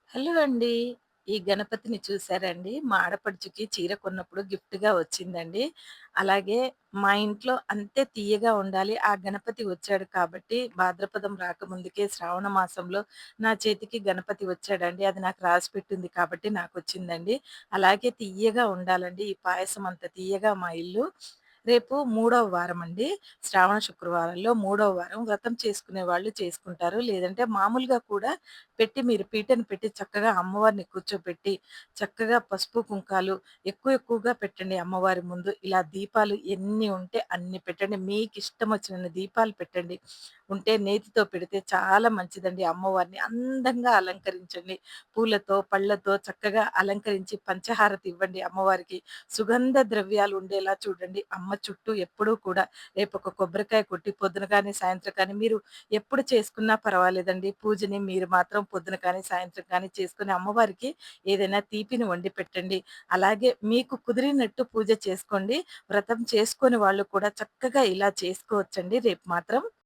Hello అండి. ఈ గణపతిని చూసారండి? మా ఆడపడుచుకి చీర కొన్నప్పుడు గిఫ్ట్‌గా వచ్చిందండి. అలాగే మా ఇంట్లో అంతే తియ్యగా ఉండాలి. ఆ గణపతి వచ్చాడు కాబట్టి భాద్రపదం రాకముందుకే శ్రావణ మాసంలో నా చేతికి గణపతి వచ్చాడండి. అది నాకు రాసిపెట్టింది కాబట్టి నాకొచ్చిందండి. అలాగే తియ్యగా ఉండాలండి. ఈ పాయసం అంత తియ్యగా మా ఇల్లు. రేపు మూడవ వారమండి. శ్రావణ శుక్రవారంలో మూడవ వారం వ్రతం చేసుకునే వాళ్ళు చేసుకుంటారు. లేదంటే మామూలుగా కూడా మీరు పీటను పెట్టి చక్కగా అమ్మవారిని కూర్చోబెట్టి, చక్కగా పసుపు, కుంకాలు ఎక్కువగా పెట్టండి అమ్మవారి ముందు. ఇలా దీపాలు ఎన్ని ఉంటే అన్ని పెట్టండి. మీకిష్టమొచ్చినన్ని దీపాలు పెట్టండి. ఉంటే నేతితో పెడితే చాలా మంచిదండి. అమ్మవారిని అందంగా అలంకరించండి. పూలతో, పళ్ళతో చక్కగా అలంకరించి పంచహారతి ఇవ్వండి అమ్మవారికి. సుగంధ ద్రవ్యాలు ఉండేలా చూడండి. అమ్మ చుట్టూ ఎప్పుడూ కూడా రేపొక కొబ్బరికాయ కొట్టి పొద్దున గాని, సాయంత్రం కానీ మీరు ఎప్పుడు చేసుకున్నా పర్వాలేదండి. పూజని మీరు మాత్రం పొద్దున కానీ, సాయంత్రం కానీ చేసుకొని అమ్మవారికి ఏదైనా తీపిని వండి పెట్టండి. అలాగే మీకు కుదిరినట్టు పూజ చేసుకోండి. వ్రతం చేసుకోని వాళ్ళు కూడా చక్కగా ఇలా చేసుకోవచ్చండి రేపు మాత్రం.